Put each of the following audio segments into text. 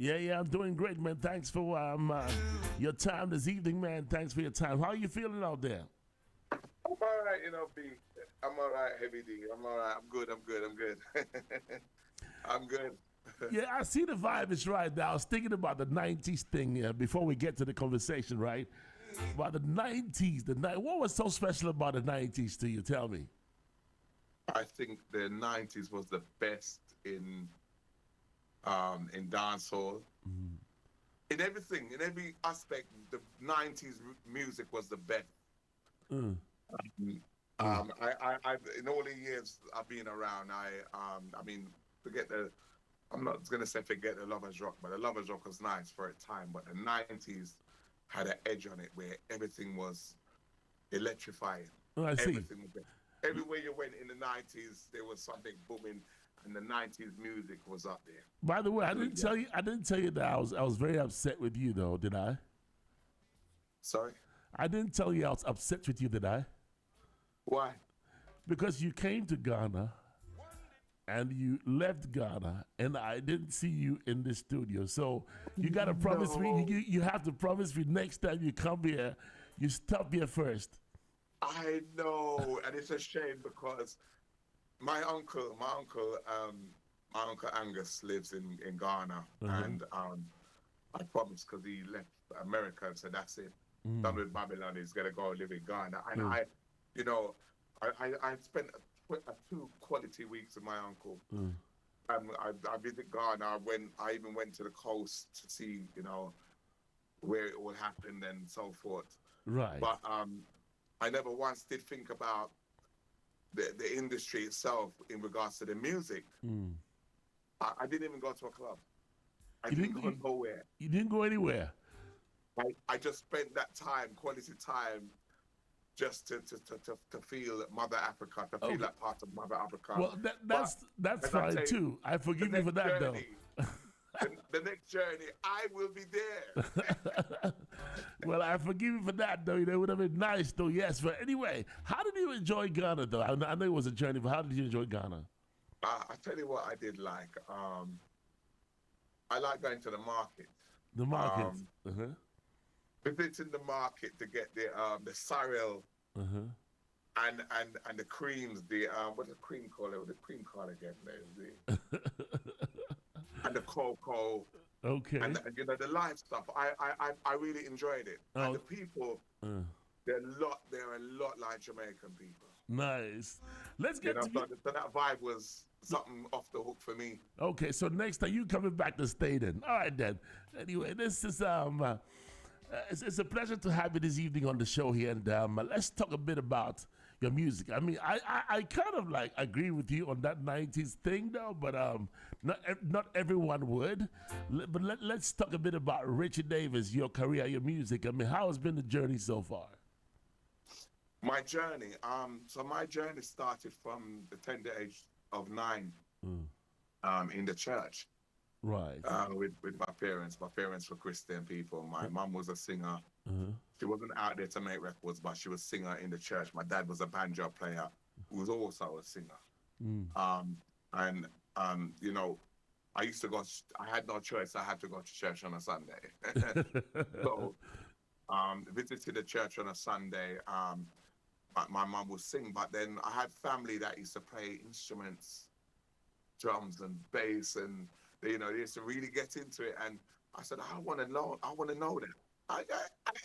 Yeah, I'm doing great, man. Thanks for your time this evening, man. Thanks for your time. How are you feeling out there? I'm all right, B. I'm all right, Heavy Dee. I'm all right. I'm good. I'm good. I'm good. I'm good. Yeah, I see the vibe is right now. I was thinking about the 90s thing before we get to the conversation, right? About the 90s. What was so special about the 90s to you? Tell me. I think the 90s was the best in dancehall. In everything, in every aspect, the 90s music was the best. In all the years I've been around, I mean, forget the, I'm not going to say forget the Lovers Rock, but the Lovers Rock was nice for a time, but the 90s had an edge on it where everything was electrifying. Oh, I see. Everything was there. Everywhere you went in the 90s, there was something booming, and the 90s music was up there. By the way, I didn't tell you that I was very upset with you, though, did I? Sorry? I didn't tell you I was upset with you, did I? Why? Because you came to Ghana and you left Ghana, and I didn't see you in the studio. So you got to promise me, you have to promise me next time you come here, you stop here first. I know, and it's a shame because my uncle Angus lives in Ghana, and I promised because he left America and said that's it. Done with Babylon, he's gonna go live in Ghana. And I spent 2 quality weeks with my uncle. I visited Ghana. I even went to the coast to see, where it all happened and so forth. Right. But I never once did think about the industry itself in regards to the music. I didn't even go to a club. I didn't go nowhere. You didn't go anywhere? I just spent that time, quality time, just to feel Mother Africa, to feel that part of Mother Africa. Well, that's fine too. I forgive you for that, though. The next journey, I will be there. Well, I forgive you for that, though. It would have been nice, though. Yes, but anyway, how did you enjoy Ghana, though? I know it was a journey, but how did you enjoy Ghana? I tell you what I did like. I like going to the market. The market. Visiting the market to get the sorrel and the creams. What's the cream called? The cream called again. And the cocoa. Okay. And the live stuff. I really enjoyed it. And the people, they're a lot like Jamaican people. Nice. Let's get to so that vibe was something off the hook for me. Okay, so next time you coming back to stay then. All right then. Anyway, this is it's a pleasure to have you this evening on the show here, and let's talk a bit about your music. I mean, I kind of like agree with you on that 90s thing though, but not everyone would. But let's talk a bit about Richie Davis, your career, your music. I mean, how has been the journey so far? My journey, so my journey started from the tender age of 9, in the church. Right. With my parents. My parents were Christian people. My mum was a singer. She wasn't out there to make records, but she was a singer in the church. My dad was a banjo player who was also a singer. I used to go, I had no choice. I had to go to church on a Sunday. So, visited the church on a Sunday. My mum would sing, but then I had family that used to play instruments, drums and bass, and they used to really get into it. And I said, I want to know that. At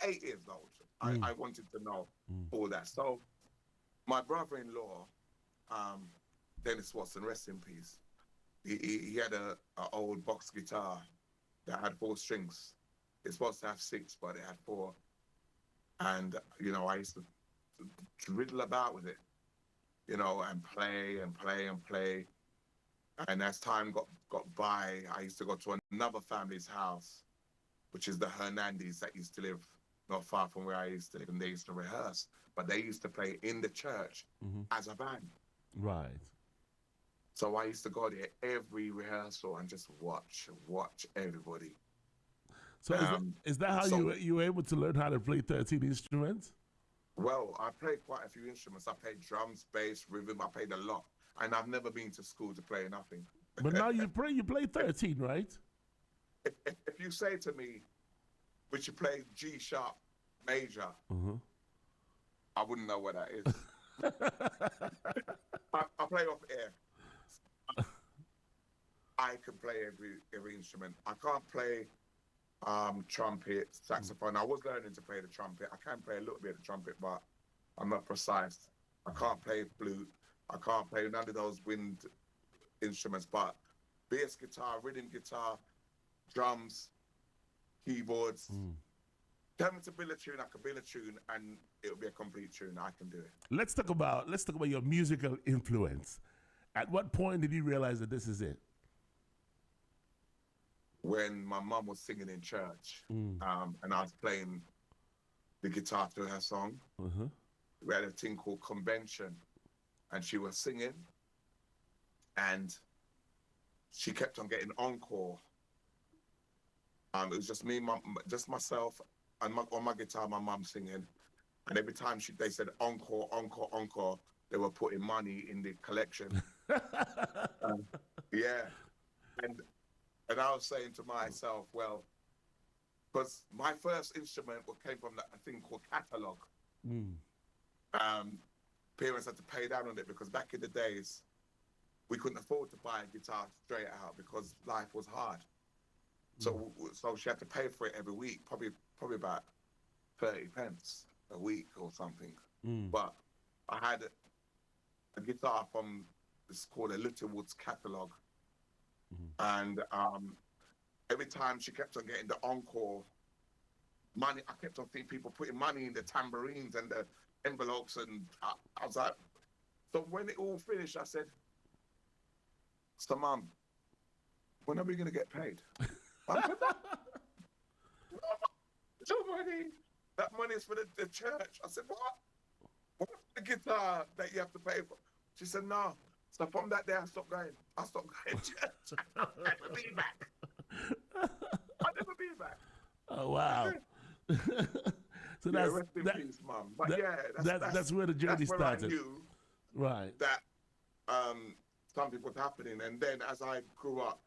8 years old, I wanted to know all that. So my brother-in-law, Dennis Watson, rest in peace, he had an old box guitar that had 4 strings. It's supposed to have 6, but it had 4. And, I used to riddle about with it, and play and play and play. And as time got by, I used to go to another family's house, which is the Hernandez that used to live not far from where I used to live, and they used to rehearse. But they used to play in the church as a band. Right. So I used to go there every rehearsal and just watch everybody. So is that how you were able to learn how to play 13 instruments? Well, I played quite a few instruments. I played drums, bass, rhythm. I played a lot. And I've never been to school to play nothing. But now you play 13, right? if you say to me, "Would you play G sharp major?" I wouldn't know what that is. I play off air. I can play every instrument. I can't play trumpet, saxophone. I was learning to play the trumpet. I can play a little bit of trumpet, but I'm not precise. I can't play flute. I can't play none of those wind instruments, but bass guitar, rhythm guitar, drums, keyboards. Tell me to build a tune, I can build a tune, and it'll be a complete tune. I can do it. Let's talk about your musical influence. At what point did you realize that this is it? When my mum was singing in church, and I was playing the guitar to her song. We had a thing called Convention, and she was singing, and she kept on getting encore. It was just me, just myself, and on my guitar, my mum singing. And every time they said encore, encore, encore, they were putting money in the collection. Yeah. And I was saying to myself, well, because my first instrument came from a thing called catalog. Parents had to pay down on it because back in the days, we couldn't afford to buy a guitar straight out because life was hard. So she had to pay for it every week, probably about 30 pence a week or something. But I had a guitar from, it's called a Littlewoods catalog. And every time she kept on getting the encore money, I kept on seeing people putting money in the tambourines and the envelopes, and I was like, so when it all finished, I said, so Mum, when are we gonna get paid? I said, no money. That money is for the church. I said, what? What's the guitar that you have to pay for? She said, no. So from that day, I stopped going. I stopped going to church. I'll never be back. I'll never be back. Oh, wow. So yeah, rest in peace, Mum. But that's where the journey started. I knew that something was happening. And then as I grew up,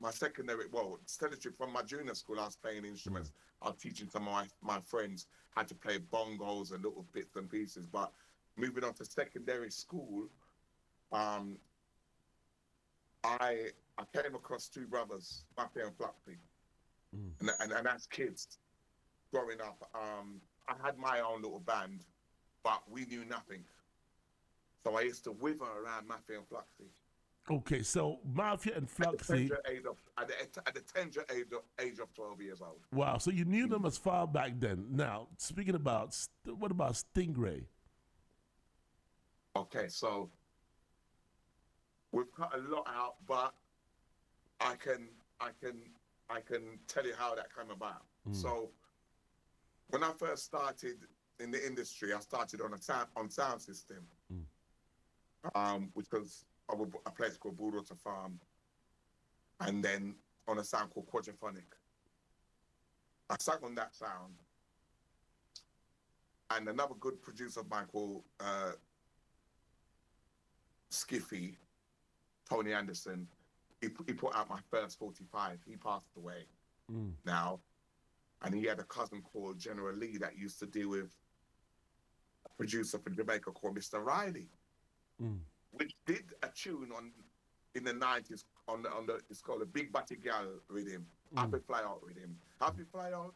my secondary, from my junior school, I was playing instruments. I was teaching some of my friends how to play bongos and little bits and pieces. But moving on to secondary school, I came across two brothers, Mappy and Fluffy. And as kids, growing up, I had my own little band, but we knew nothing. So I used to wither around Mappy and Fluffy. Okay, so Mafia and Fluxy. At the tender age of 12 years old. Wow, so you knew them as far back then. Now, speaking about, what about Stingray? Okay, so we've cut a lot out, but I can tell you how that came about. So when I first started in the industry, I started on sound system, which was a place called Broadwater Farm, and then on a sound called Quadraphonic. I sang on that sound, and another good producer of mine called Skiffy, Tony Anderson, he put out my first 45. He passed away now, and he had a cousin called General Lee that used to deal with a producer from Jamaica called Mr. Riley. Which did a tune in the 90s on the it's called a Big Batty Gal rhythm. Happy Fly Out rhythm. Happy Fly Out,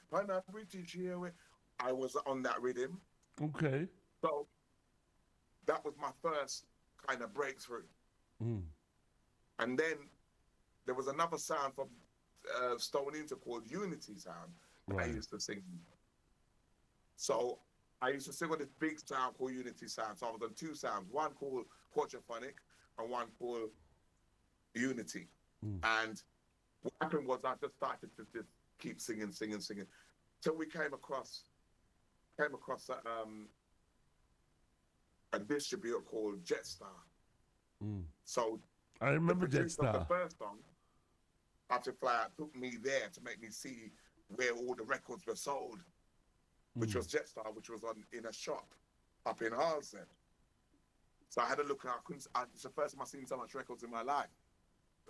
when I'm British here. I was on that rhythm. Okay. So that was my first kind of breakthrough. And then there was another sound from Stone Inter called Unity Sound that I used to sing. So I used to sing on this big sound called Unity Sound. So I was on two sounds, one called Quadraphonic and one called Unity. And what happened was I just started to just keep singing. Till we came across a distributor called Jetstar. So I remember Jetstar. The first song, Happy Fly Out, took me there to make me see where all the records were sold, which was Jetstar, which was in a shop up in Harlesden. So I had a look, and it's the first time I've seen so much records in my life.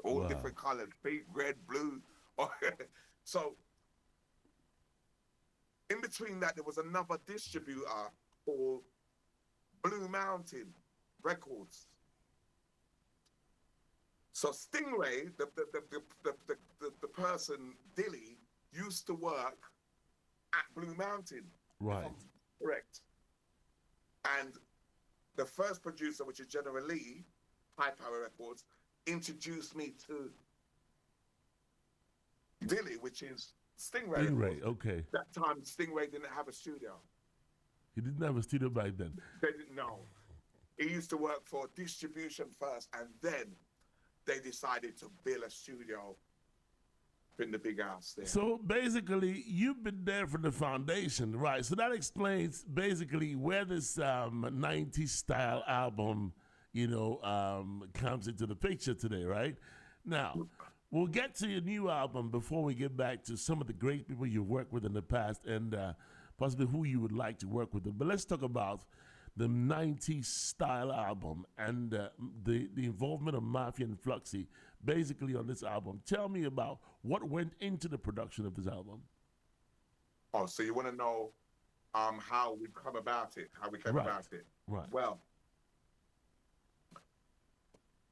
All Wow. different colors, pink, red, blue. So in between that, there was another distributor called Blue Mountain Records. So Stingray, the person, Dilly, used to work at Blue Mountain. Right. Correct. And the first producer, which is General Lee, High Power Records, introduced me to Dilly, which is Stingray. Stingray, okay. That time, Stingray didn't have a studio. He didn't have a studio back then. They didn't know. He used to work for distribution first, and then they decided to build a studio in the big house there. So basically, you've been there from the foundation, right? So that explains basically where this 90s style album, comes into the picture today, right? Now, we'll get to your new album before we get back to some of the great people you've worked with in the past and possibly who you would like to work with. But let's talk about the 90s style album and the involvement of Mafia and Fluxy basically on this album. Tell me about what went into the production of this album. Oh, so you want to know how we come about it, how we came about it? Right. Well,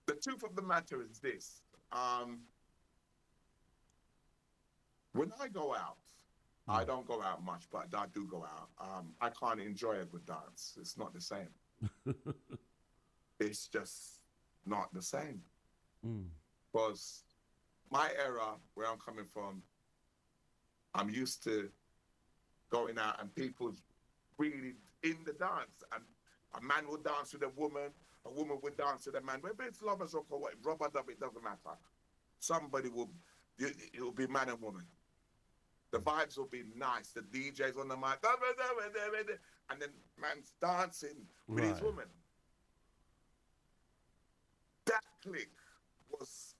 the truth of the matter is this. When I go out, I don't go out much, but I do go out. I can't enjoy a good dance. It's not the same. It's just not the same. Because my era, where I'm coming from, I'm used to going out and people's really in the dance. And a man will dance with a woman would dance with a man. Whether it's lovers or what, rubber dub, it doesn't matter. Somebody will, it will be man and woman. The vibes will be nice. The DJ's on the mic, and then man's dancing with his woman. That click was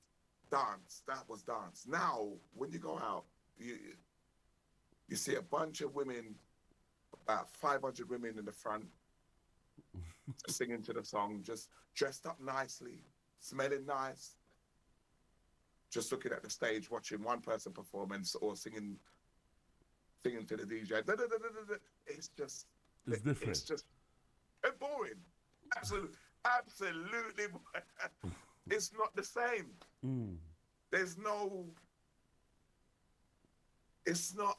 dance. That was dance. Now, when you go out, you see a bunch of women, about 500 women in the front, singing to the song, just dressed up nicely, smelling nice, just looking at the stage, watching one person performance or singing to the DJ. It's different. It's just boring. Absolutely boring. It's not the same. There's no. It's not.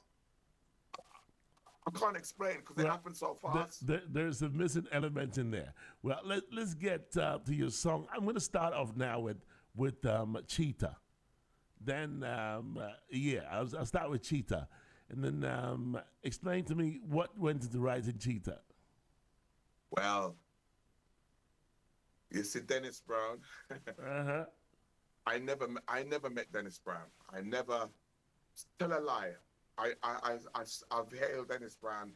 I can't explain because it happens so fast. There's a missing element in there. Well, let's get to your song. I'm going to start off now with Cheetah. Then, I'll start with Cheetah. And then explain to me what went into writing Cheetah. Well, you see Dennis Brown. I never met Dennis Brown. I never, tell a lie. I've hailed Dennis Brown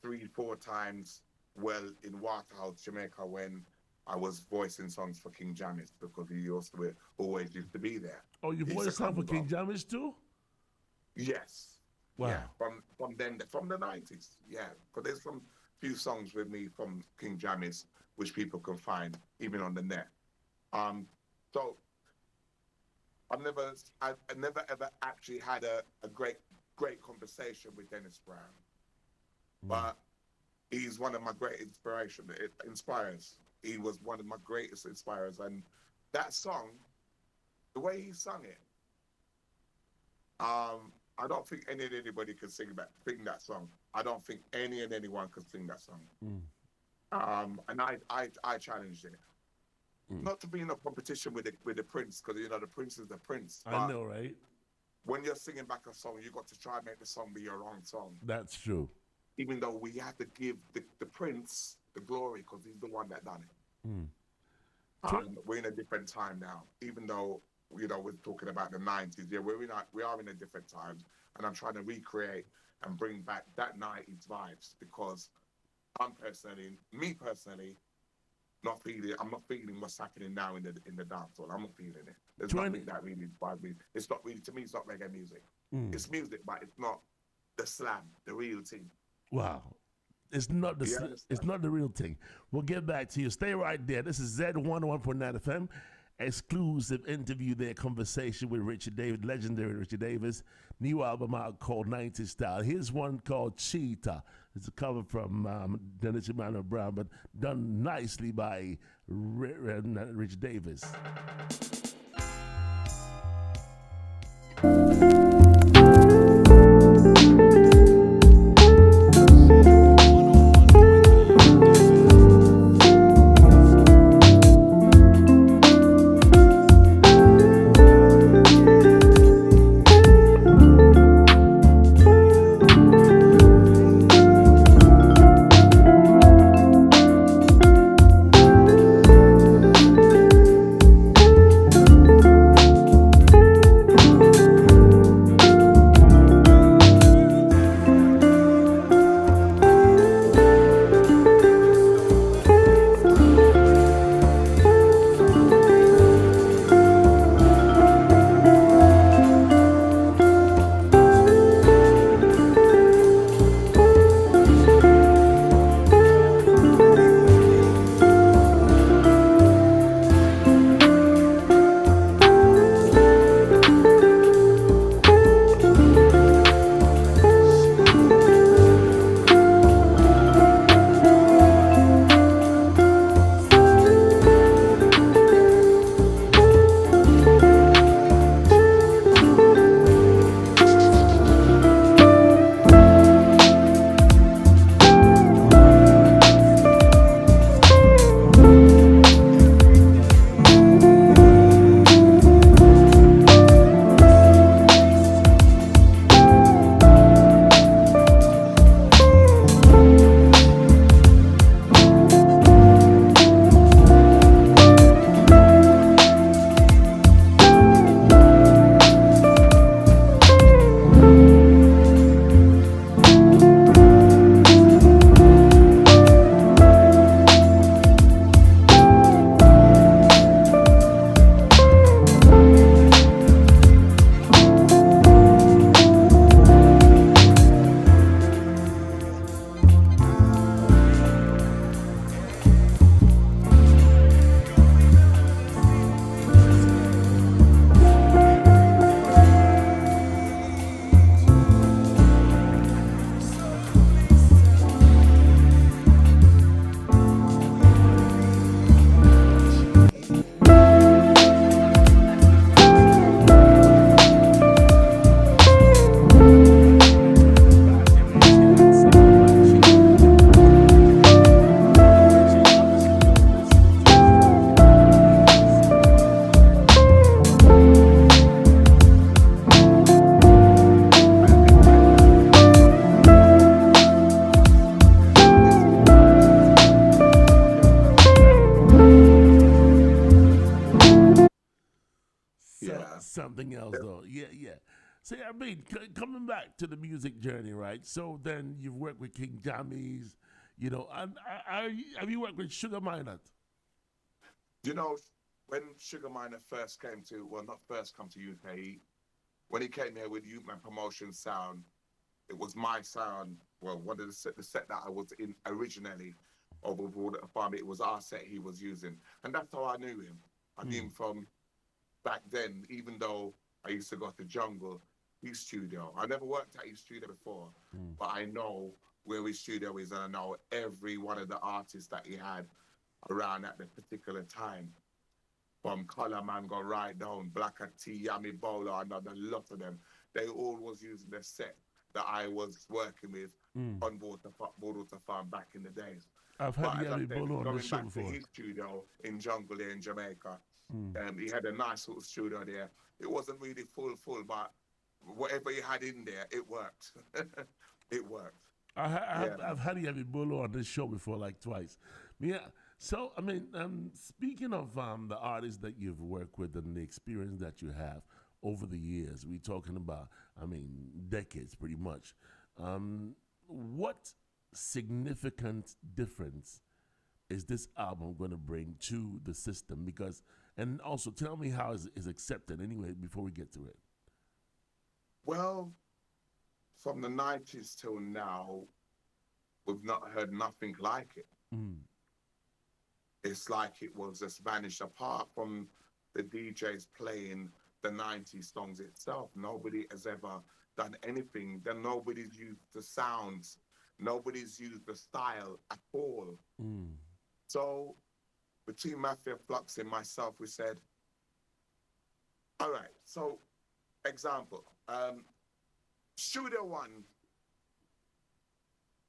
3-4 times, well, in Waterhouse, Jamaica, when I was voicing songs for King Jamis, because he always used to be there. Oh, you voiced songs for King Jamis too? Yes. Wow. Yeah, from the 90s. Yeah, because there's some few songs with me from King Jamis, which people can find even on the net. So I never ever actually had a great conversation with Dennis Brown, but he's one of my great inspiration. It inspires. He was one of my greatest inspirers, and that song, the way he sung it, I don't think anybody can sing that song. I don't think anyone can sing that song. And I challenged it. Not to be in a competition with the Prince, because the Prince is the Prince. I know, right? When you're singing back a song, you got to try and make the song be your own song. That's true. Even though we have to give the Prince the glory, because he's the one that done it. We're in a different time now. Even though we're talking about the 90s. Yeah, we are in a different time, and I'm trying to recreate and bring back that 90s vibes, because I'm personally, I'm not feeling what's happening now in the dance hall. I'm not feeling it. There's nothing that really inspires me. It's not really, to me, it's not reggae music. It's music, but it's not the slam, the real thing. Wow. You it's understand? not the real thing. We'll get back to you. Stay right there. This is Z101.9 FM. Exclusive interview there, conversation with Richie Davis, legendary Richie Davis. New album out called 90s Style. Here's one called Cheetah. It's a cover from Dennis Emmanuel Brown, but done nicely by Richie Davis. Yeah. Something else though. Yeah, yeah. So I mean, coming back to the music journey, right? So then you've worked with King Jammies, and have you worked with Sugar Minott? You know, when Sugar Miner first came to, well, not first come to UK, when he came here with Youth Man Promotion Sound, it was my sound. Well, one of the set that I was in originally over Broad Farm, it was our set he was using. And that's how I knew him. I knew him from back then, even though I used to go to Jungle, his studio. I never worked at his studio before, but I know where his studio is, and I know every one of the artists that he had around at the particular time. From Color Man go right down, Black T, Yami Bowler, and a lot of them. They all was using the set that I was working with on Water Farm back in the days. I've had But as I Yami said, Bolo on the going show back to before. his studio in Jungle here in Jamaica, he had a nice little studio there. It wasn't really full, but whatever he had in there, it worked. It worked. Yeah. I've had Yami Bolo on this show before, like twice. Yeah. So, I mean, speaking of the artists that you've worked with and the experience that you have over the years, we're talking about, I mean, decades pretty much. What significant difference is this album going to bring to the system? Because, and also tell me how is accepted anyway before we get to it. Well, from the 90s till now, we've not heard nothing like it. Mm. It's like it was just vanished. Apart from the DJs playing the 90s songs itself, nobody has ever done anything. Then nobody's used the sounds, nobody's used the style at all. Mm. So between Mafia Flux and myself, we said, all right, so example, Studio One,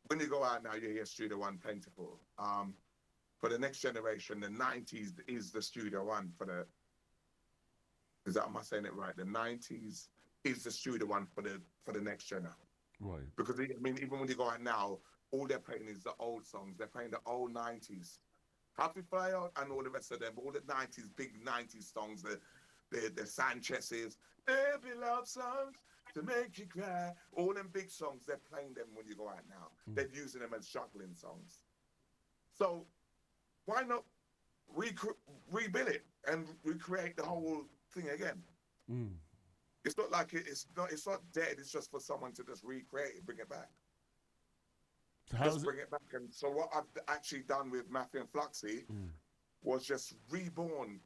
when you go out now, you hear Studio One plentiful. For the next generation, the 90s is the Studio One for the, am I saying it right? The 90s is the Studio One for the next generation. Right. Because, I mean, even when you go out now, all they're playing is the old songs. They're playing the old 90s. Happy Fly Out and all the rest of them, all the 90s, big 90s songs, the Sanchez's, every love songs to make you cry. All them big songs, they're playing them when you go out now. Mm. They're using them as juggling songs. So why not rebuild it and recreate the whole thing again? Mm. It's not like it's not dead. It's just for someone to just recreate it, bring it back. So Just bring it back. And so what I've actually done with Mafia and Fluxy was just reborn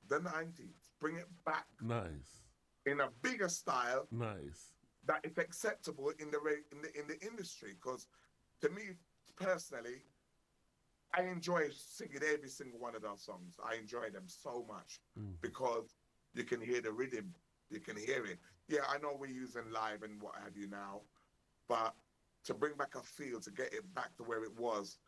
the 90s, bring it back. Nice. In a bigger style. Nice. That is acceptable in the industry. Because to me personally, I enjoy singing every single one of those songs. I enjoy them so much because you can hear the rhythm, you can hear it. Yeah, I know we're using live and what have you now, but to bring back a feel, to get it back to where it was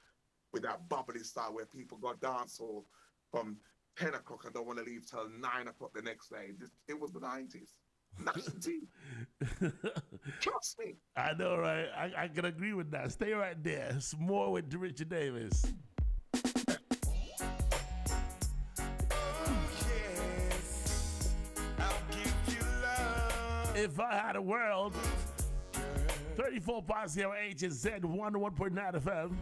with that bubbly style where people got dancehall from 10 o'clock and don't want to leave till 9 o'clock the next day. It was the 90s. Trust me. I know, right? I can agree with that. Stay right there. It's more with Richie Davis. If I had a world, 34 pounds here at HZ 101.9 FM.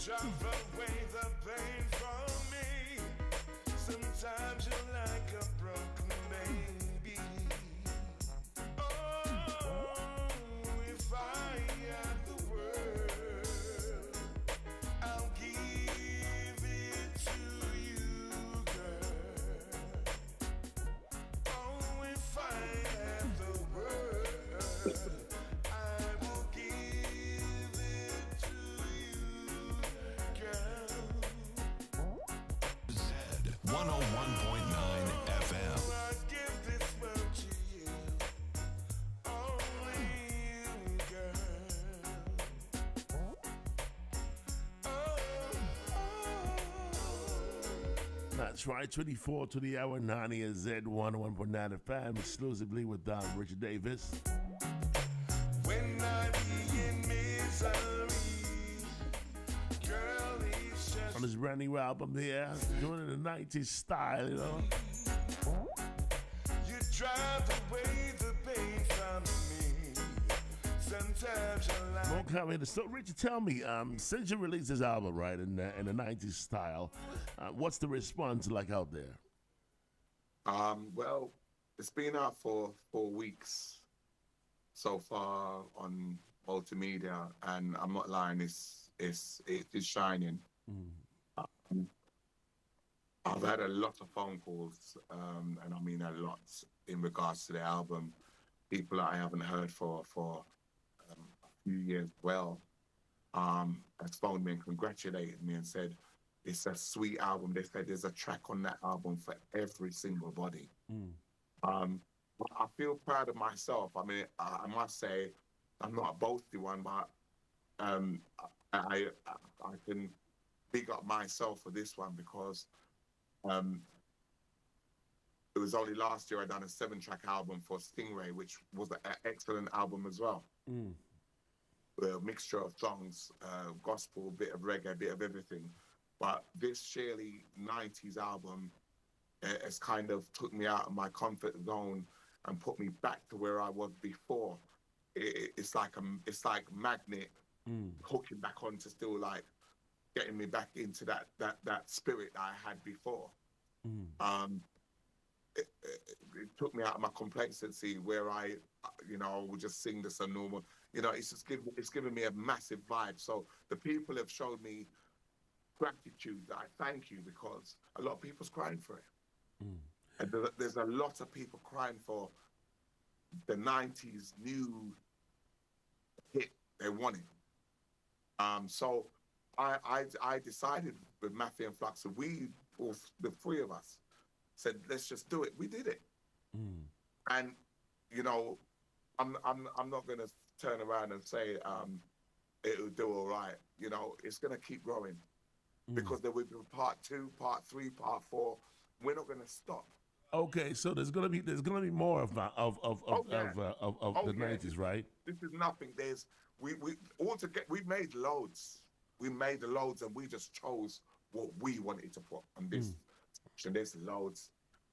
Drive away the pain from me. Sometimes you're like a broken baby. Oh, if I had the world, I'll give it to you, girl. Oh, if I had the world, I will give it to you. 101.9 FM. I give this world to you, only you, girl. That's right, 24 to the hour, 90 is Z101.9 FM, exclusively with Richie Davis. When I be in misery, girl, it's just On his brand new album here, doing it in the 90s style, you know. you drive away the pain from me. and touch a light. More comment. So, Richie, tell me, since you released this album, right, in the 90s style, what's the response like out there? Well, it's been out for 4 weeks so far on multimedia, and I'm not lying, it is shining. Um, I've had a lot of phone calls, and I mean a lot, in regards to the album. People that I haven't heard for a few years well has phoned me and congratulated me and said, it's a sweet album. They said there's a track on that album for every single body. But I feel proud of myself. I mean, I must say, I'm not a boasty one, but I can big up myself for this one because it was only last year I done a 7-track album for Stingray, which was an excellent album as well. A mixture of songs, gospel, a bit of reggae, a bit of everything. But this Shirley 90s album has kind of took me out of my comfort zone and put me back to where I was before. It's like magnet hooking back on to still like getting me back into that spirit that I had before. It took me out of my complacency where I would just sing this a normal. It's just given me a massive vibe. So the people have showed me gratitude. I thank you because a lot of people's crying for it. And there's a lot of people crying for the 90s new hit. They want it. So I decided with Matthew and Flux, the three of us, said, let's just do it. We did it. And, I'm not going to turn around and say it'll do all right. It's going to keep growing because there will be part 2, part 3, part 4. We're not going to stop. Okay, so there's gonna be more of the 90s, right? This is nothing. We've made loads. We made the loads, and we just chose what we wanted to put on this. And there's loads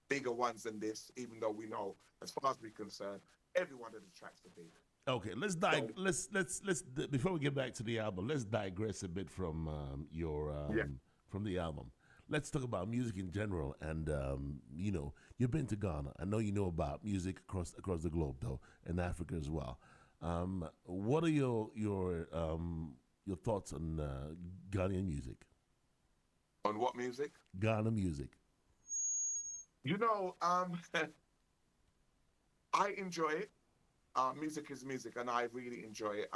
bigger ones than this. Even though we know, as far as we're concerned, every one of the tracks are big. Okay, let's before we get back to the album, let's digress a bit from from the album. Let's talk about music in general. And you've been to Ghana. I know you know about music across the globe, though, and Africa as well. What are your thoughts on Ghanaian music? On what music? Ghana music. I enjoy it. Music is music, and I really enjoy it.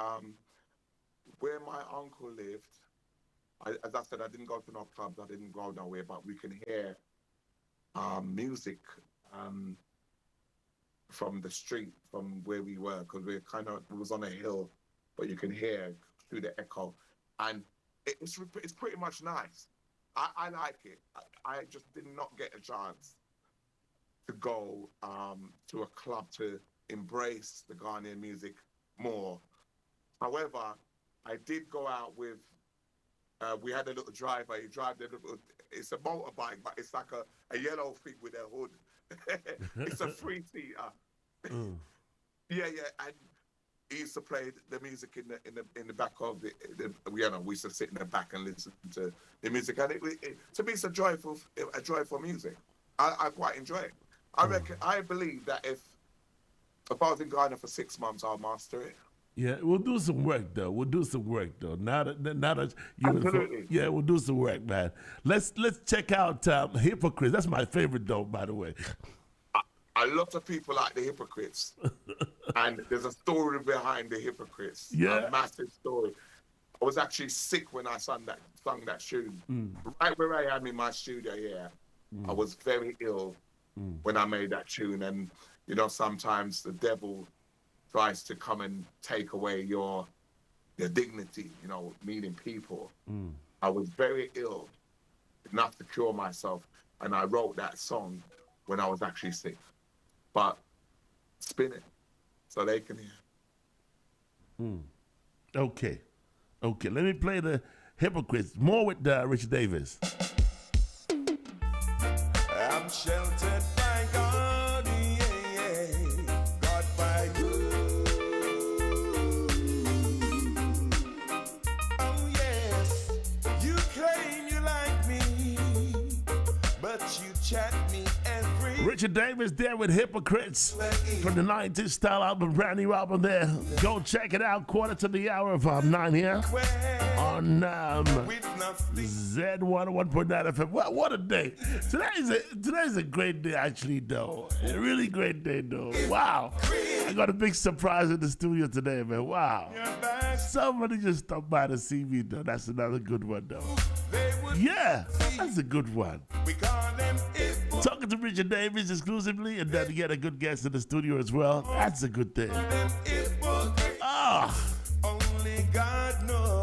Where my uncle lived, as I said, I didn't go to no clubs, I didn't go nowhere, but we can hear music from the street, from where we were, because it was on a hill, but you can hear through the echo, and it's pretty much nice. I like it. I just did not get a chance to go to a club to embrace the Ghanaian music more. However, I did go out with, we had a little driver. He drives it's a motorbike, but it's like a yellow thing with a hood. It's a 3-seater. Yeah, and he used to play the music in the back of we used to sit in the back and listen to the music, and to me it's a joyful music. I quite enjoy it. I believe that if I was in Ghana for 6 months, I'll master it. Yeah, we'll do some work though. Now that you we'll do some work, man. Let's check out Hypocrites. That's my favorite though, by the way. A lot of people like the Hypocrites, and there's a story behind the Hypocrites. Yeah, a massive story. I was actually sick when I sung that tune. Right where I am in my studio here, I was very ill when I made that tune, and sometimes the devil tries to come and take away your dignity, meeting people. I was very ill, enough to cure myself, and I wrote that song when I was actually sick. But spin it so they can hear. Okay. Let me play the Hypocrites. More with Richie Davis. I'm sheltered by God, yeah, God by you. chat me every Richie Davis there with Hypocrites from the 90s style album, brand new album there. Go check it out, quarter to the hour of 9 here on with nothing. Z101.9 FM. What a day. Today's a great day, actually, though. A really great day, though. Wow. I got a big surprise in the studio today, man. Wow. Somebody just stopped by to see me, though. That's another good one, though. Yeah, that's a good one. We call them Talking to Richie Davis exclusively, and then get a good guest in the studio as well. That's a good thing. hypocrites. Ah, Only God knows.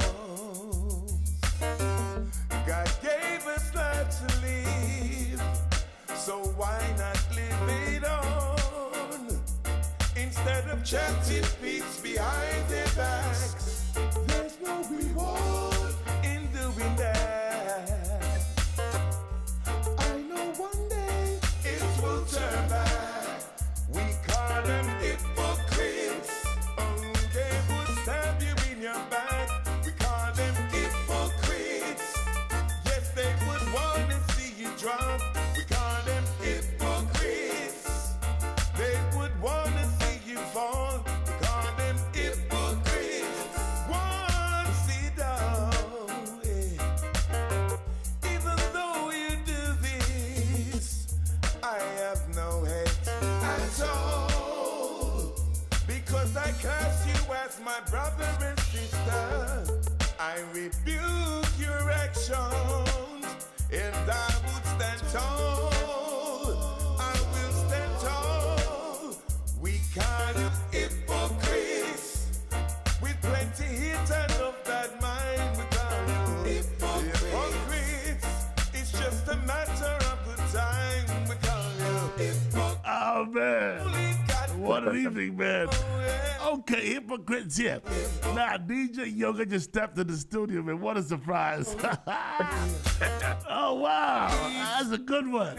God gave us life to live, so why not live it on? Instead of chatting peace behind their backs, there's no reward in doing that. I know one day it will turn back. We call them hypocrites. Oh, they would stab you in your back. We call them hypocrites. Yes, they would want to see you drop. We call them hypocrites. They would want to see you fall. We call them hypocrites. One sit down. Even though you do this, I have no hate at all. Because I curse you as my brother and sister. I rebuke your actions, and I would stand tall. I will stand tall. We call you hypocrites. With plenty hit and of that mind, we call you hypocrites. It's just a matter of the time. We call you hypocrites. oh man. Only God What an evening, man. Okay, Hypocrites here. Now, DJ Yoga just stepped in the studio, man. What a surprise. Oh, wow. That's a good one.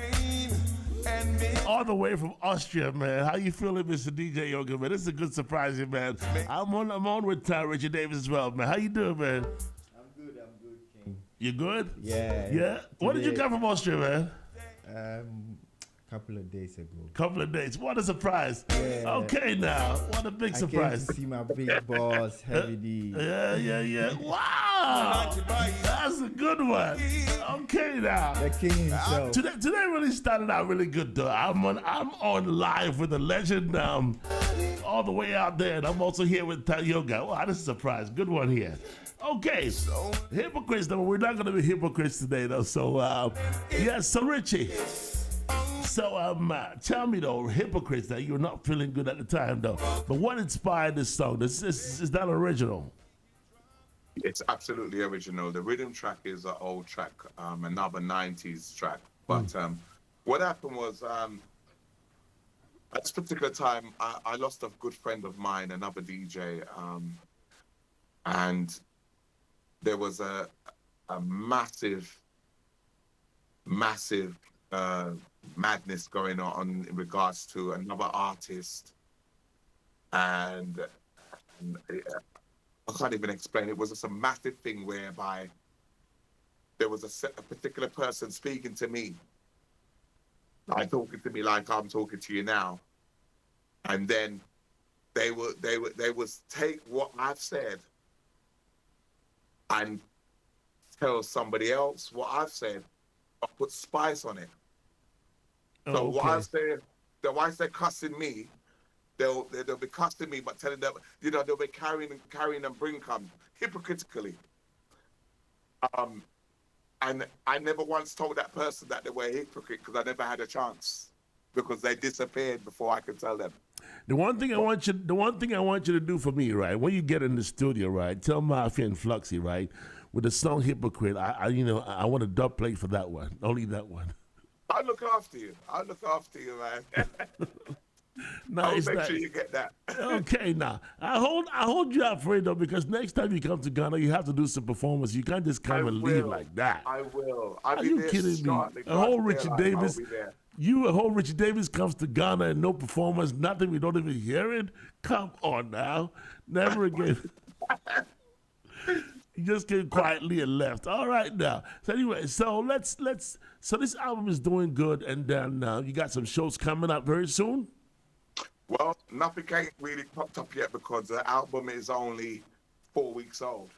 and me. All the way from Austria, man. How you feeling, Mr. DJ Yoga, man? This is a good surprise here, man. I'm on with Richie Davis as well, man. How you doing, man? I'm good, King. You good? Yeah. Yeah? What did you Today- come from Austria, man? Couple of days ago. Couple of days. What a surprise. Yeah. Okay, now. What a big I surprise. came to see my big boss, Heavy Dee. Yeah. Wow. That's a good one. Okay, now. The king himself. Today really started out really good, though. I'm on live with a legend all the way out there, and I'm also here with Yoga. Wow, this is a surprise. Good one here. Okay, hypocrites, though. We're not going to be hypocrites today, though. So, yes, so Richie. So, tell me, though, hypocrites, that you were not feeling good at the time, though. But what inspired this song? Is that original? It's absolutely original. The rhythm track is an old track, another 90s track. But what happened was, at this particular time, I lost a good friend of mine, another DJ, and there was a massive madness going on in regards to another artist, and I can't even explain. It was just a massive thing whereby there was a particular person speaking to me, like talking to me like I'm talking to you now, and then they would take what I've said and tell somebody else what I've said, but put spice on it. So Oh, what okay. I say, the wife they're cussing me, they'll be cussing me, but telling them, they'll be carrying and bring come hypocritically. And I never once told that person that they were a hypocrite because I never had a chance, because they disappeared before I could tell them. The one thing I want you to do for me, right? When you get in the studio, right? Tell Mafia and Fluxy, right? With the song "Hypocrite," I want a dub plate for that one. Only that one. I'll look after you. Man. Nice. I'll make sure you get that. Okay, now I hold you up for it though, because next time you come to Ghana, you have to do some performance. You can't just come and leave like that. I will. I'll Are be you there kidding me? shortly. A whole God Richie willing, Davis. I'll be there. A whole Richie Davis comes to Ghana and no performance, nothing. We don't even hear it. Come on now, never again. You just came quietly and left. All right now. So anyway, so so this album is doing good, and then you got some shows coming up very soon. Well, nothing ain't really popped up yet because the album is only 4 weeks old.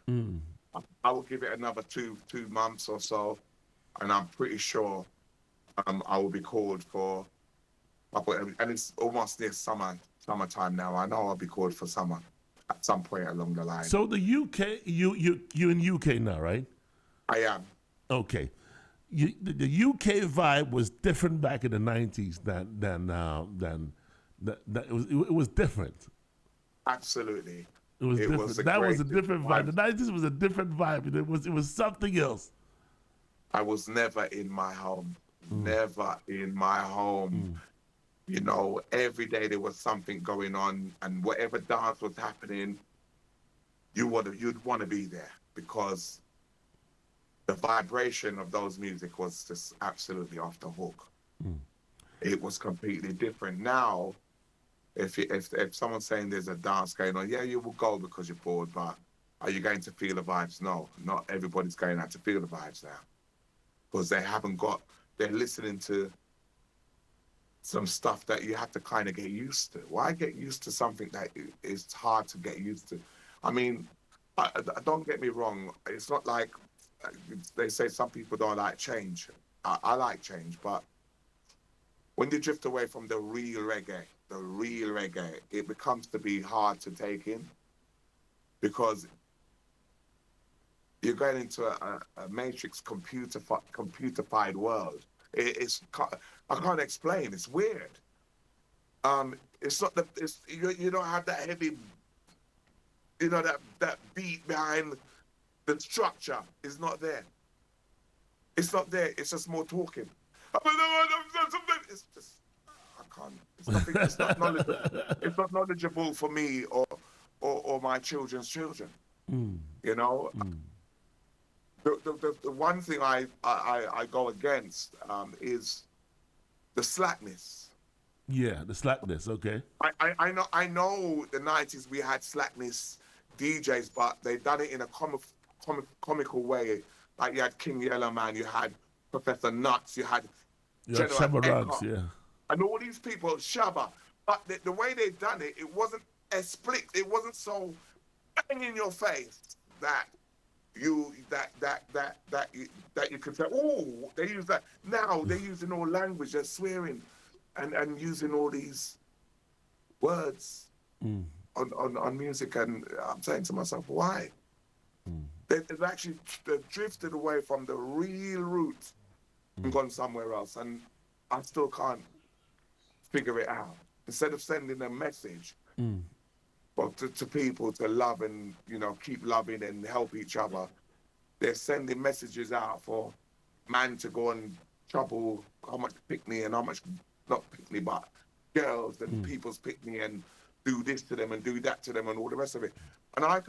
I will give it another two months or so, and I'm pretty sure I will be called for. And it's almost near summertime now. I know I'll be called for summer at some point along the line. So the UK, you in UK now, right? I am. Okay. The UK vibe was different back in the 90s than it was different. Absolutely. It was different. Was that was a different vibe. The 90s was a different vibe. And it was something else. I was never in my home. Never in my home. You know, every day there was something going on, and whatever dance was happening, you'd want to be there because the vibration of those music was just absolutely off the hook. It was completely different. Now, if someone's saying there's a dance going on, yeah, you will go because you're bored, but are you going to feel the vibes? No, not everybody's going out to feel the vibes now because they're listening to some stuff that you have to kind of get used to. Why get used to something that is hard to get used to? I mean, don't get me wrong. It's not like they say some people don't like change. I like change, but when you drift away from the real reggae, it becomes to be hard to take in because you're going into a matrix computerified world. I can't explain. It's weird. It's not you don't have that heavy, that beat behind the structure is not there. It's not there. It's just more talking. It's just I can't. It's nothing. It's not knowledgeable. It's not knowledgeable for me or my children's children. You know. The one thing I go against is the slackness. Yeah, the slackness. Okay. I know the 90s we had slackness DJs, but they done it in a comical way. Like you had King Yellowman, you had Professor Nuts, you had General Rugs, yeah, and all these people Shabba. But the way they done it, it wasn't as split. It wasn't so bang in your face that you could say, oh, they use that. Now they're using all language, they're swearing and using all these words on music, and I'm saying to myself, why? They've actually drifted away from the real roots and gone somewhere else, and I still can't figure it out. Instead of sending a message but to people to love and keep loving and help each other, they're sending messages out for man to go and trouble how much pick-me and how much not pick-me but girls and people's pick-me and do this to them and do that to them and all the rest of it. And I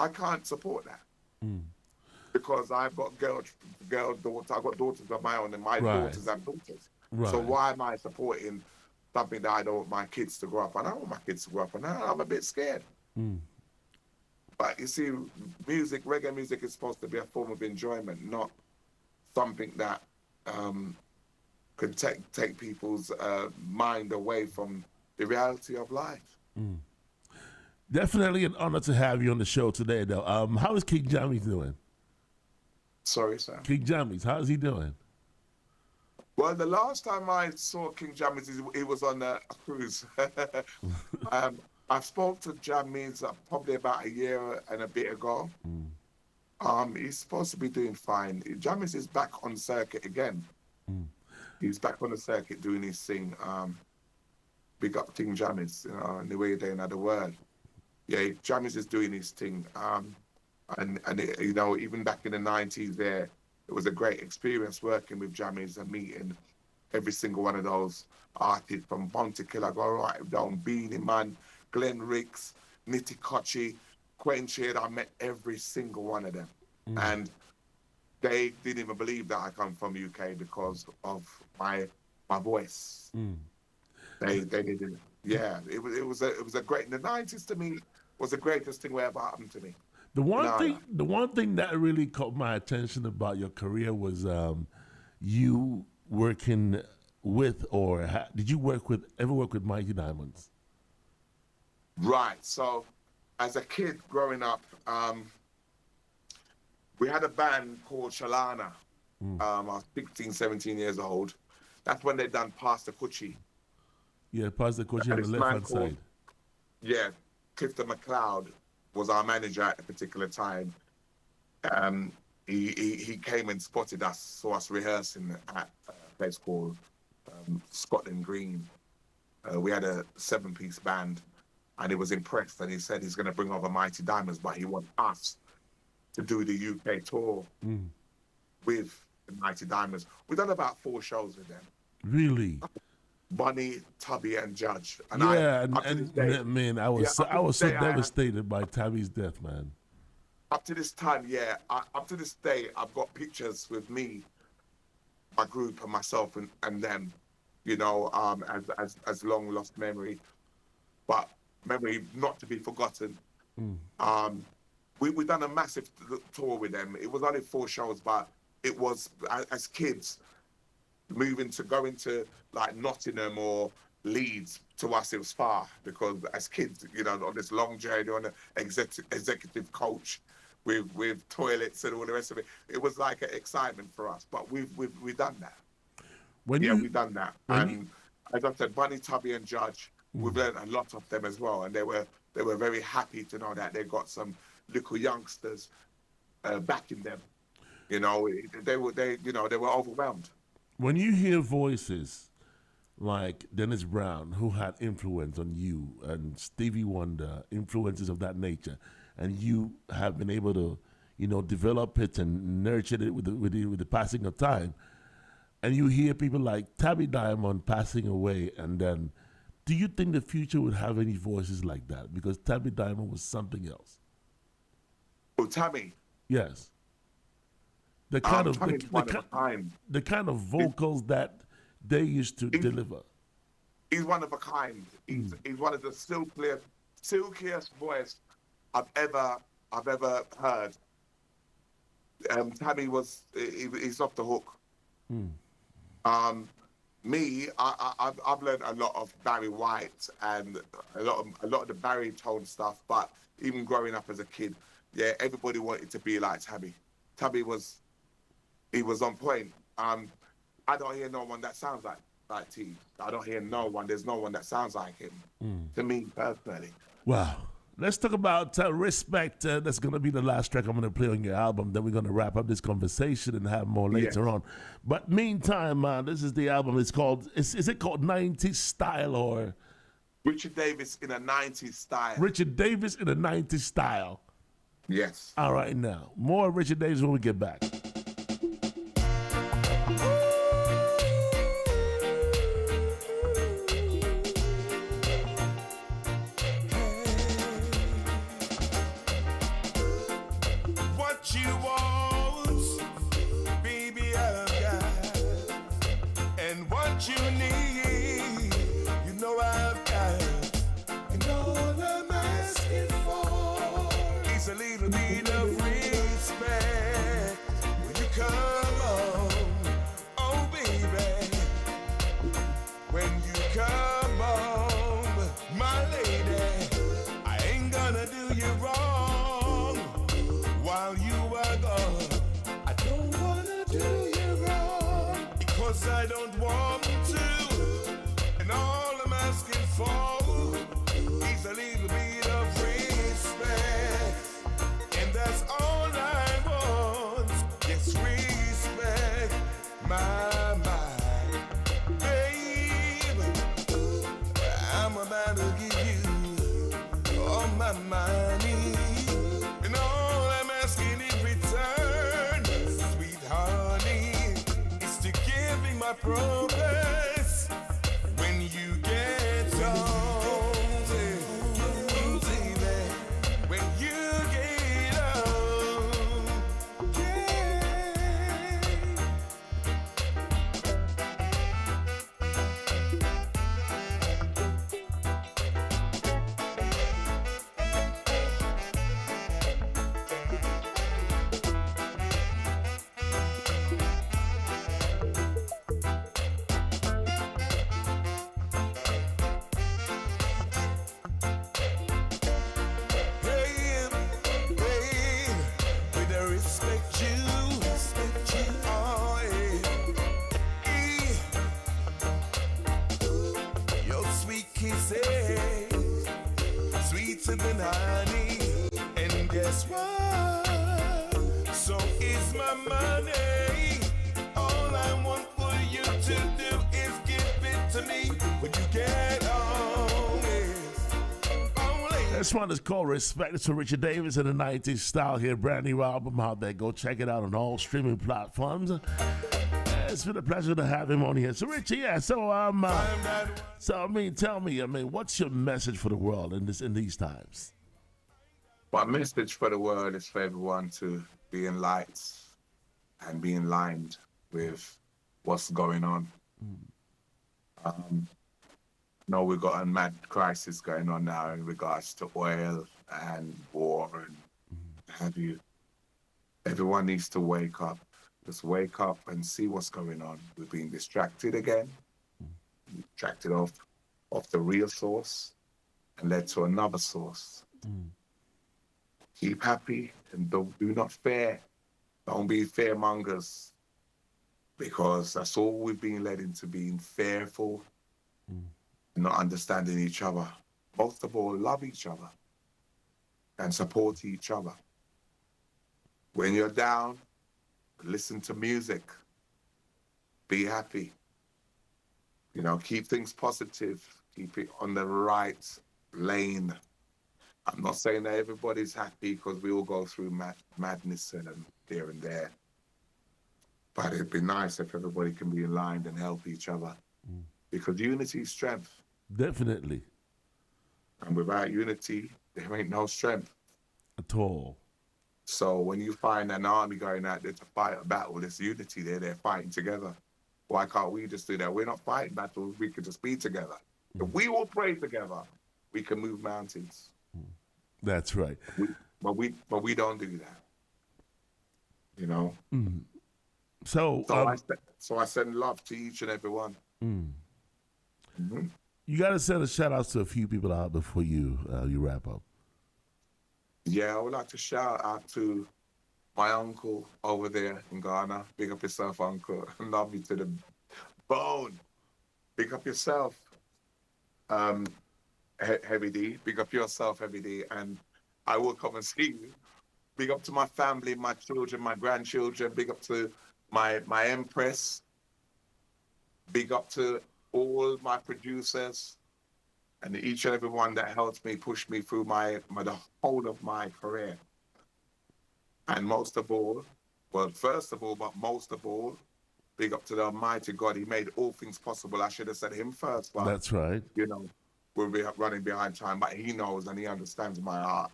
can't support that because I've got girl daughters, I've got daughters of my own, and my daughters have daughters. Right. So why am I supporting something that I don't want my kids to grow up? And I don't want my kids to grow up, and I'm a bit scared. But you see, reggae music is supposed to be a form of enjoyment, not something that could take people's mind away from the reality of life. Definitely an honor to have you on the show today, though. How is King Jammies doing? Sorry, sir. King Jammies, how is he doing? Well, the last time I saw King Jammies, he was on a cruise. I spoke to Jammies probably about a year and a bit ago. He's supposed to be doing fine. Jammies is back on circuit again. He's back on the circuit doing his thing. Big up King Jammies, in the way they know the word. Yeah, Jammies is doing his thing. And even back in the 90s there, it was a great experience working with Jammies and meeting every single one of those artists from Bounty Killer, go right down, Beanie Man, Glenn Ricks, Nitty Kochi, Quenchhead. I met every single one of them. And they didn't even believe that I come from UK because of my voice. They didn't. Yeah, it was a great. The 90s to me was the greatest thing that ever happened to me. The one thing that really caught my attention about your career was you working with, or did you ever work with Mighty Diamonds? Right. So, as a kid growing up, we had a band called Shalana. I was 16, 17 years old. That's when they done Pastor Kuchi. Yeah, Pastor Kuchi on the left-hand side. Yeah, Clifton McLeod was our manager at a particular time. He came and spotted us, saw us rehearsing at a place called Scotland Green. We had a 7-piece band, and he was impressed, and he said he's going to bring over Mighty Diamonds, but he wants us to do the UK tour with the Mighty Diamonds. We've done about 4 shows with them. Really? Bunny, Tubby, and Judge. And man, I was so devastated by Tabby's death, man. Up to this time, yeah. Up to this day, I've got pictures with me, my group, and myself, and them. You know, as long lost memory, but memory not to be forgotten. We done a massive tour with them. It was only 4 shows, but it was as kids going to like Nottingham or Leeds. To us, it was far, because as kids, you know, on this long journey on an executive coach with toilets and all the rest of it, it was like an excitement for us. But we've done that. We've done that. And as I said, Bunny, Tubby, and Judge, we've learned a lot of them as well, and they were very happy to know that they got some little youngsters backing them. You know, they were overwhelmed. When you hear voices like Dennis Brown, who had influence on you, and Stevie Wonder, influences of that nature, and you have been able to, you know, develop it and nurture it with the passing of time, and you hear people like Tabby Diamond passing away, and then, do you think the future would have any voices like that? Because Tabby Diamond was something else. Oh, Tabby. Yes. The kind of vocals that they used to deliver. He's one of a kind. He's one of the silkiest voice I've ever heard. Tabby he's off the hook. Me, I've learned a lot of Barry White and a lot of the baritone stuff. But even growing up as a kid, yeah, everybody wanted to be like Tabby. Tabby was on point. I don't hear no one that sounds like T. I don't hear no one. There's no one that sounds like him. To me personally. Wow. Let's talk about Respect. That's going to be the last track I'm going to play on your album. Then we're going to wrap up this conversation and have more later on. But meantime, this is the album. It's called, is it called 90s Style or? Richie Davis in a 90s style. Richie Davis in a 90s style. Yes. All right, now. More Richie Davis when we get back. I don't want to, and all I'm asking for is a little bit of respect, and that's all I want. Yes, respect, my babe. I'm about to give you all my money, and all I'm asking in return, sweet honey, is to give my progress when you get home, baby. When you get home, kisses, sweeter than honey. And guess what? So is my money. All I want for you to do is give it to me when you get home. Only. This one is called Respect. It's for Richie Davis in the 90s style here. Brand new album out there. Go check it out on all streaming platforms. It's been a pleasure to have him on here. So Richie, yeah. So I mean, tell me, what's your message for the world in these times? My message for the world is for everyone to be in light and be in line with what's going on. No, we've got a mad crisis going on now in regards to oil and war and have you. Everyone needs to wake up. Just wake up and see what's going on. We're being distracted again, distracted off the real source and led to another source. Keep happy and do not fear. Don't be fearmongers, because that's all we've been led into, being fearful, not understanding each other. Most of all, love each other and support each other. When you're down, listen to music. Be happy. You know, keep things positive. Keep it on the right lane. I'm not saying that everybody's happy, because we all go through madness and here and there. But it'd be nice if everybody can be aligned and help each other. Because unity is strength. Definitely. And without unity, there ain't no strength. At all. So when you find an army going out there to fight a battle, there's unity there, they're fighting together. Why can't we just do that? We're not fighting battles, we can just be together. If we all pray together, we can move mountains. That's right. But we don't do that. You know? So I send love to each and every one. You got to send a shout out to a few people out before you wrap up. Yeah, I would like to shout out to my uncle over there in Ghana. Big up yourself, uncle. Love you to the bone. Big up yourself, Heavy Dee. Big up yourself, Heavy Dee. And I will come and see you. Big up to my family, my children, my grandchildren. Big up to my empress. Big up to all my producers. And each and every one that helped me push me through the whole of my career. And most of all, well, first of all, but most of all, big up to the Almighty God. He made all things possible. I should have said him first. But, that's right. You know, we're running behind time, but he knows and he understands my heart.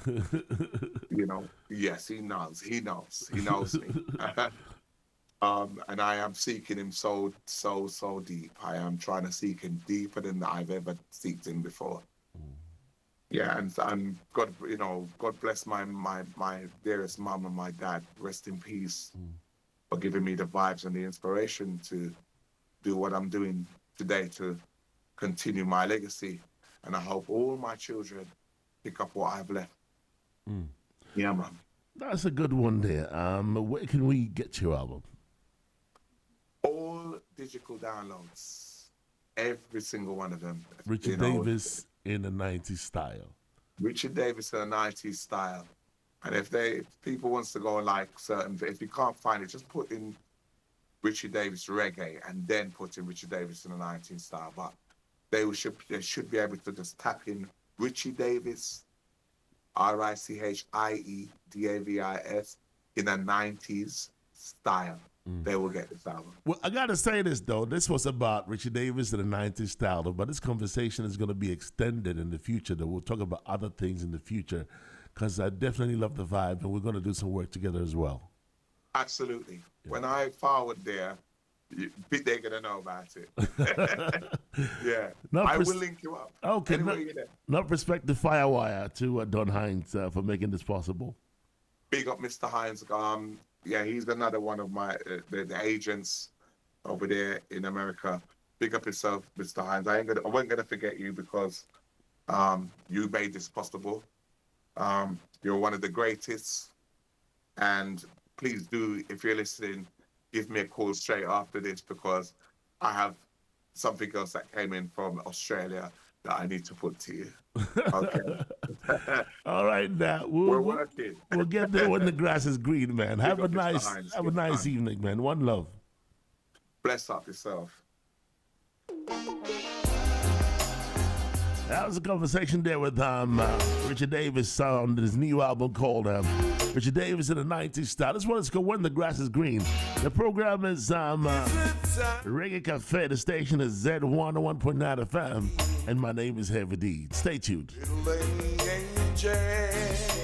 You know, yes, he knows. He knows. He knows me. And I am seeking him so deep. I am trying to seek him deeper than I've ever seeked him before. Yeah, and God, you know, God bless my dearest mom and my dad. Rest in peace for giving me the vibes and the inspiration to do what I'm doing today to continue my legacy. And I hope all my children pick up what I've left. Yeah, man. That's a good one there. Where can we get your album? All digital downloads, every single one of them. Richie Davis in the 90s style. Richie Davis in the 90s style. And if people wants to go like certain, if you can't find it, just put in Richie Davis reggae and then put in Richie Davis in the 90s style. But they should be able to just tap in Richie Davis, RICHIE DAVIS in a 90s style. They will get this album. Well, I got to say this, though. This was about Richie Davis in the 90s style, but this conversation is going to be extended in the future. Though. We'll talk about other things in the future, because I definitely love the vibe, and we're going to do some work together as well. Absolutely. Yeah. When I forward there, they're going to know about it. Yeah. I will link you up. Okay. Not respect the Firewire to Don Hines for making this possible. Big up Mr. Hines. Yeah, he's another one of my the agents over there in America. Big up yourself, Mr. Hines. I wasn't gonna forget you because you made this possible. You're one of the greatest. And please do, if you're listening, give me a call straight after this, because I have something else that came in from Australia that I need to put to you. Okay. All right, now We're working. We'll get there when the grass is green, man. Have a nice evening, man. One love. Bless up yourself. That was a conversation there with Richie Davis on his new album called Richie Davis in the 90s style. This one is called When the Grass is Green. The program is Reggae Café. The station is Z101.9 FM. And my name is Heavy Dee. Stay tuned. Little angel.